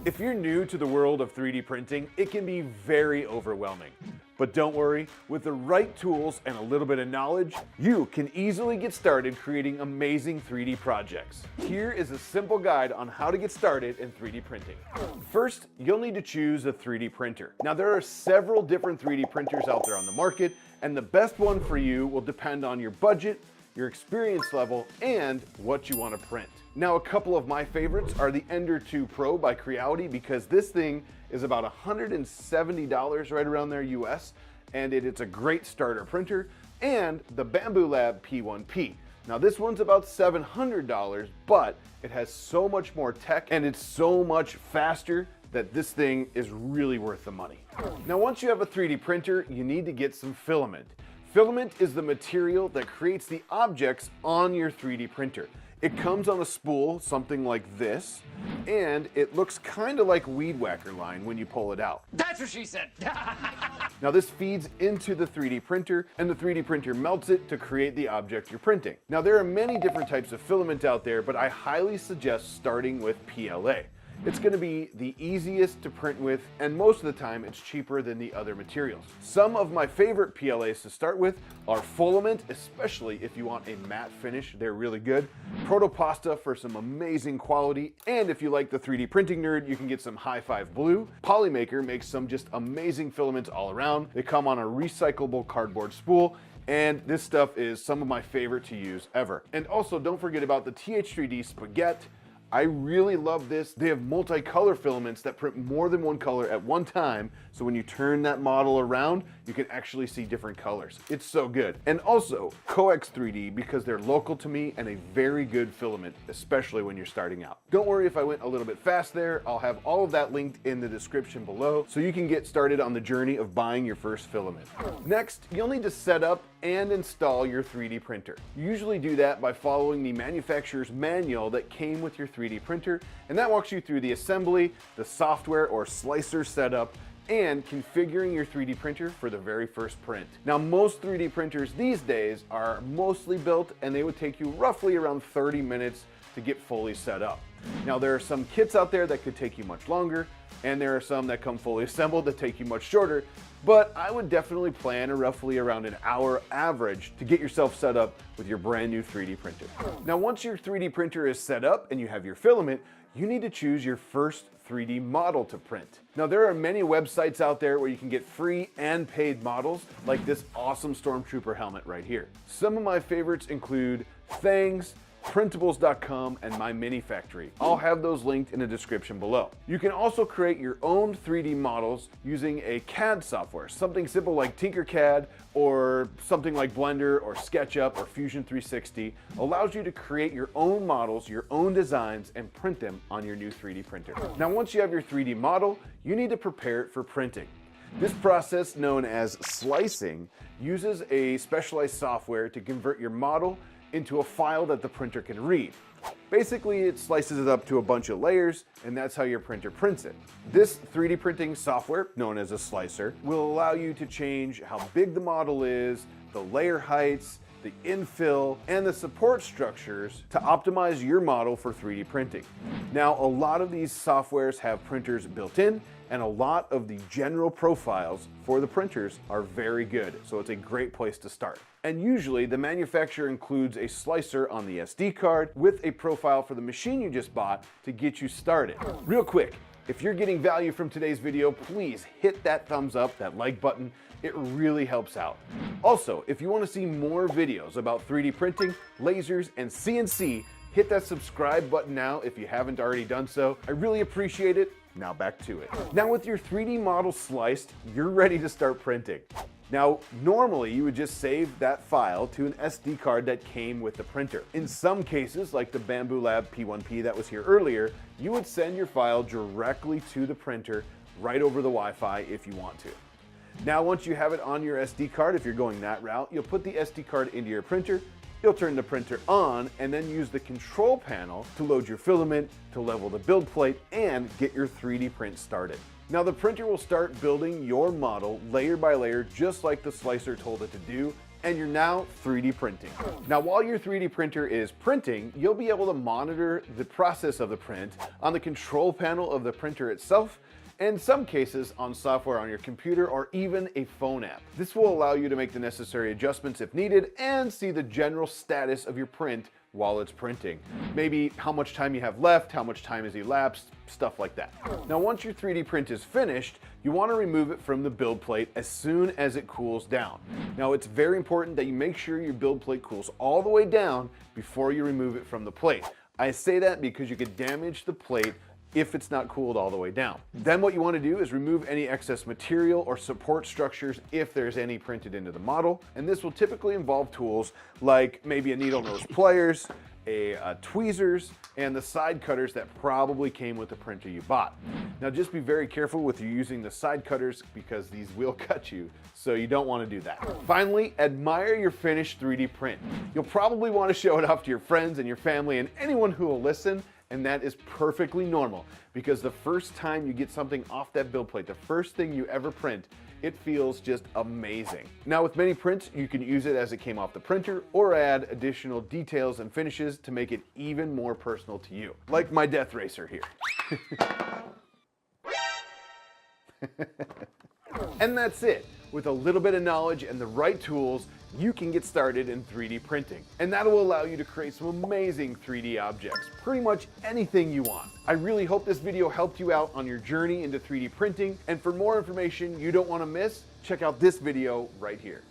If you're new to the world of 3D printing, it can be very overwhelming. But don't worry, with the right tools and a little bit of knowledge, you can easily get started creating amazing 3D projects. Here is a simple guide on how to get started in 3D printing. First, you'll need to choose a 3D printer. Now there are several different 3D printers out there on the market, and the best one for you will depend on your budget, your experience level, and what you want to print. Now, a couple of my favorites are the Ender 2 Pro by Creality, because this thing is about $170 right around there US, and it's a great starter printer, and the Bambu Lab P1P. Now this one's about $700, but it has so much more tech and it's so much faster that this thing is really worth the money. Now once you have a 3D printer, you need to get some filament. Filament is the material that creates the objects on your 3D printer. It comes on a spool, something like this, and it looks kind of like weed whacker line when you pull it out. That's what she said! Now this feeds into the 3D printer, and the 3D printer melts it to create the object you're printing. Now there are many different types of filament out there, but I highly suggest starting with PLA. It's going to be the easiest to print with, and most of the time it's cheaper than the other materials. Some of my favorite PLAs to start with are Filament, especially if you want a matte finish, they're really good. Protopasta for some amazing quality, and if you like the 3D printing nerd, you can get some High Five Blue. Polymaker makes some just amazing filaments all around. They come on a recyclable cardboard spool, and this stuff is some of my favorite to use ever. And also don't forget about the TH3D Spaghetti. I really love this. They have multicolor filaments that print more than one color at one time, so when you turn that model around, you can actually see different colors. It's so good. And also, Coex 3D, because they're local to me and a very good filament, especially when you're starting out. Don't worry if I went a little bit fast there. I'll have all of that linked in the description below, so you can get started on the journey of buying your first filament. Next, you'll need to set up and install your 3D printer. You usually do that by following the manufacturer's manual that came with your 3D printer, and that walks you through the assembly, the software or slicer setup, and configuring your 3D printer for the very first print. Now most 3D printers these days are mostly built, and they would take you roughly around 30 minutes to get fully set up. Now there are some kits out there that could take you much longer, and there are some that come fully assembled that take you much shorter, but I would definitely plan roughly around an hour average to get yourself set up with your brand new 3D printer. Now once your 3D printer is set up and you have your filament, you need to choose your first 3D model to print. Now there are many websites out there where you can get free and paid models, like this awesome Stormtrooper helmet right here. Some of my favorites include Thangs, Printables.com, and My Mini Factory. I'll have those linked in the description below. You can also create your own 3D models using a CAD software, something simple like Tinkercad or something like Blender or SketchUp or Fusion 360 allows you to create your own models, your own designs, and print them on your new 3D printer. Now once you have your 3D model, you need to prepare it for printing. This process, known as slicing, uses a specialized software to convert your model into a file that the printer can read. Basically, it slices it up to a bunch of layers, and that's how your printer prints it. This 3D printing software, known as a slicer, will allow you to change how big the model is, the layer heights, the infill, and the support structures to optimize your model for 3D printing. Now, a lot of these softwares have printers built in, and a lot of the general profiles for the printers are very good, so it's a great place to start. And usually the manufacturer includes a slicer on the SD card with a profile for the machine you just bought to get you started. Real quick, if you're getting value from today's video, please hit that thumbs up, that like button. It really helps out. Also, if you want to see more videos about 3D printing, lasers, and CNC, hit that subscribe button now if you haven't already done so. I really appreciate it. Now back to it. Now with your 3D model sliced, you're ready to start printing. Now, normally you would just save that file to an SD card that came with the printer. In some cases, like the Bambu Lab P1P that was here earlier, you would send your file directly to the printer right over the Wi-Fi if you want to. Now, once you have it on your SD card, if you're going that route, you'll put the SD card into your printer, you'll turn the printer on, and then use the control panel to load your filament, to level the build plate, and get your 3D print started. Now the printer will start building your model layer by layer just like the slicer told it to do, and you're now 3D printing. Now, while your 3D printer is printing, you'll be able to monitor the process of the print on the control panel of the printer itself, and in some cases on software on your computer or even a phone app. This will allow you to make the necessary adjustments if needed and see the general status of your print while it's printing. Maybe how much time you have left, how much time has elapsed, stuff like that. Now, once your 3D print is finished, you want to remove it from the build plate as soon as it cools down. Now, it's very important that you make sure your build plate cools all the way down before you remove it from the plate. I say that because you could damage the plate if it's not cooled all the way down. Then what you want to do is remove any excess material or support structures if there's any printed into the model, and this will typically involve tools like maybe a needle nose pliers, tweezers, and the side cutters that probably came with the printer you bought. Now, just be very careful with you using the side cutters because these will cut you, so you don't want to do that. Finally, admire your finished 3D print. You'll probably want to show it off to your friends and your family and anyone who will listen, and that is perfectly normal because the first time you get something off that build plate, the first thing you ever print, it feels just amazing. Now, with many prints, you can use it as it came off the printer or add additional details and finishes to make it even more personal to you, like my death racer here. And that's it. With a little bit of knowledge and the right tools, you can get started in 3D printing. And that will allow you to create some amazing 3D objects, pretty much anything you want. I really hope this video helped you out on your journey into 3D printing. And for more information you don't want to miss, check out this video right here.